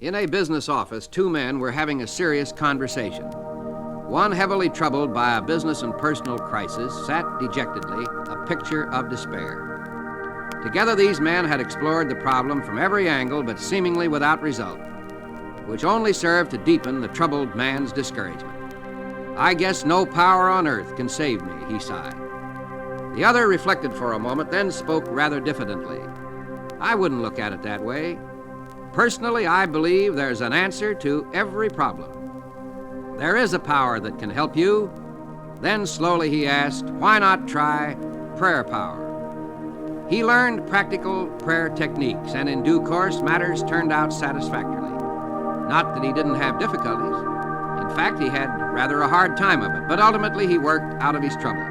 In a business office, two men were having a serious conversation. One, heavily troubled by a business and personal crisis, sat dejectedly, a picture of despair. Together, these men had explored the problem from every angle, but seemingly without result, which only served to deepen the troubled man's discouragement. "I guess no power on earth can save me," he sighed. The other reflected for a moment, then spoke rather diffidently. "I wouldn't look at it that way. Personally, I believe there's an answer to every problem. There is a power that can help you." Then slowly he asked, "Why not try prayer power?" He learned practical prayer techniques, and in due course, matters turned out satisfactorily. Not that he didn't have difficulties. In fact, he had rather a hard time of it, but ultimately he worked out of his trouble.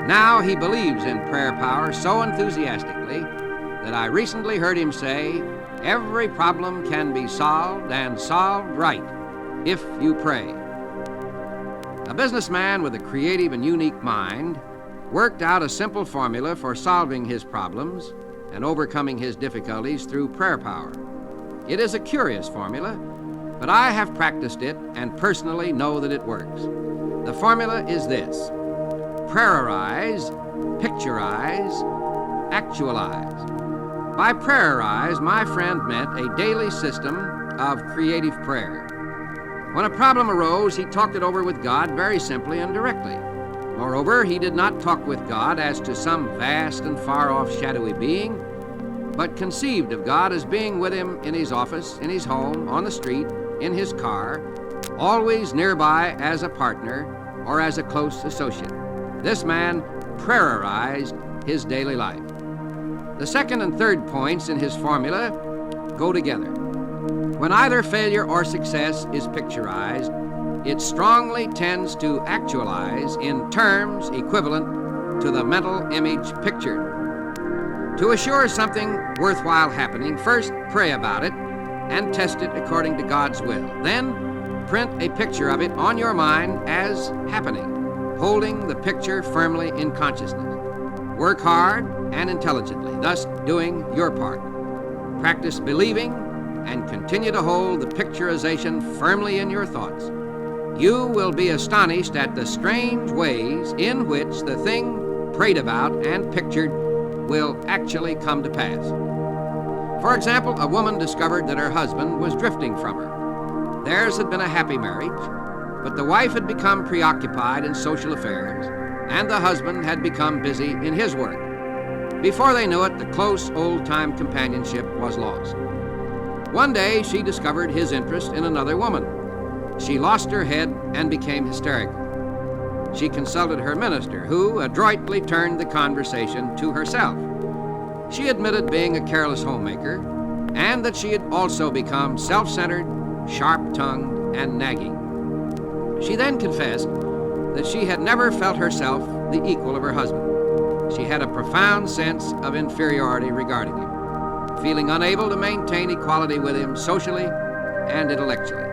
Now he believes in prayer power so enthusiastically that I recently heard him say, "Every problem can be solved, and solved right, if you pray." A businessman with a creative and unique mind worked out a simple formula for solving his problems and overcoming his difficulties through prayer power. It is a curious formula, but I have practiced it and personally know that it works. The formula is this: prayerize, picturize, actualize. By prayerize, my friend meant a daily system of creative prayer. When a problem arose, he talked it over with God very simply and directly. Moreover, he did not talk with God as to some vast and far-off shadowy being, but conceived of God as being with him in his office, in his home, on the street, in his car, always nearby as a partner or as a close associate. This man prayerized his daily life. The second and third points in his formula go together. When either failure or success is picturized, it strongly tends to actualize in terms equivalent to the mental image pictured. To assure something worthwhile happening, first pray about it and test it according to God's will. Then print a picture of it on your mind as happening, holding the picture firmly in consciousness. Work hard and intelligently, thus doing your part. Practice believing and continue to hold the picturization firmly in your thoughts. You will be astonished at the strange ways in which the thing prayed about and pictured will actually come to pass. For example, a woman discovered that her husband was drifting from her. Theirs had been a happy marriage, but the wife had become preoccupied in social affairs, and the husband had become busy in his work. Before they knew it, the close old-time companionship was lost. One day, she discovered his interest in another woman. She lost her head and became hysterical. She consulted her minister, who adroitly turned the conversation to herself. She admitted being a careless homemaker, and that she had also become self-centered, sharp-tongued, and nagging. She then confessed that she had never felt herself the equal of her husband. She had a profound sense of inferiority regarding him, feeling unable to maintain equality with him socially and intellectually.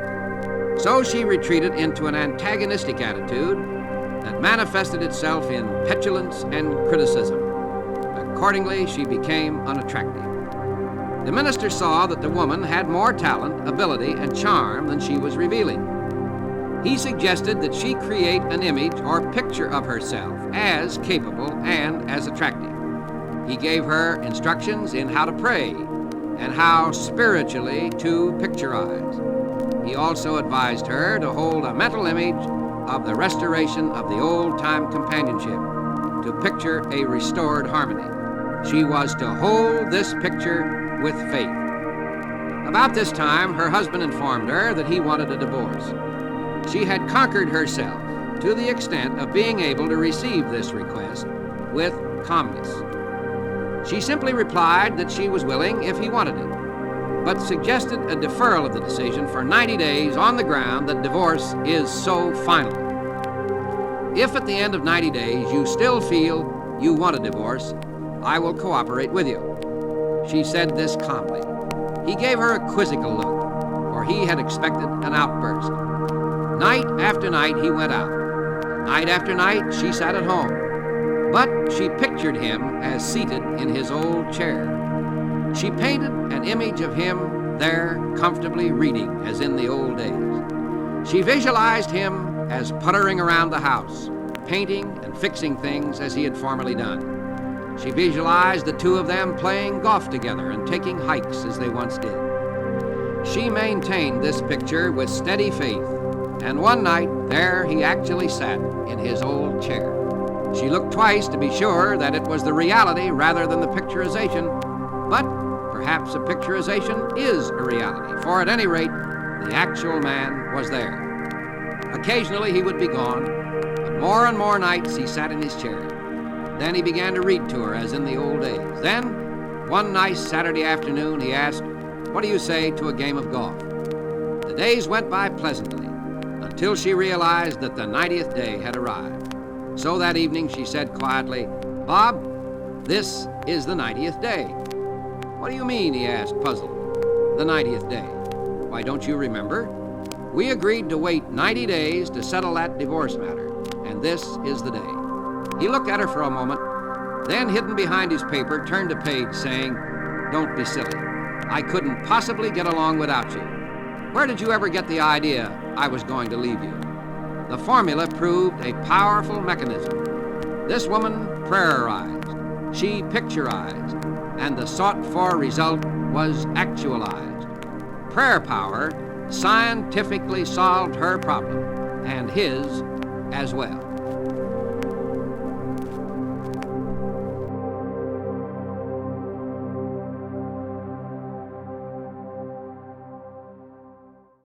So she retreated into an antagonistic attitude that manifested itself in petulance and criticism. Accordingly, she became unattractive. The minister saw that the woman had more talent, ability, and charm than she was revealing. He suggested that she create an image or picture of herself as capable and as attractive. He gave her instructions in how to pray and how spiritually to picturize. He also advised her to hold a mental image of the restoration of the old-time companionship, to picture a restored harmony. She was to hold this picture with faith. About this time, her husband informed her that he wanted a divorce. She had conquered herself to the extent of being able to receive this request with calmness. She simply replied that she was willing if he wanted it, but suggested a deferral of the decision for 90 days on the ground that divorce is so final. If at the end of 90 days you still feel you want a divorce, I will cooperate with you. She said this calmly. He gave her a quizzical look, for he had expected an outburst. Night after night he went out. Night after night she sat at home. But she pictured him as seated in his old chair. She painted an image of him there comfortably reading as in the old days. She visualized him as puttering around the house, painting and fixing things as he had formerly done. She visualized the two of them playing golf together and taking hikes as they once did. She maintained this picture with steady faith, and one night there he actually sat in his old chair. She looked twice to be sure that it was the reality rather than the picturization, but perhaps a picturization is a reality, for at any rate, the actual man was there. Occasionally he would be gone, but more and more nights he sat in his chair. Then he began to read to her as in the old days. Then, one nice Saturday afternoon, he asked, "What do you say to a game of golf?" The days went by pleasantly until she realized that the 90th day had arrived. So that evening she said quietly, "Bob, this is the 90th day." "What do you mean?" he asked, puzzled. "The 90th day. Why, don't you remember? We agreed to wait 90 days to settle that divorce matter, and this is the day." He looked at her for a moment, then, hidden behind his paper, turned a page, saying, "Don't be silly. I couldn't possibly get along without you. Where did you ever get the idea I was going to leave you?" The formula proved a powerful mechanism. This woman prayerized, she picturized, and the sought-for result was actualized. Prayer power scientifically solved her problem, and his as well.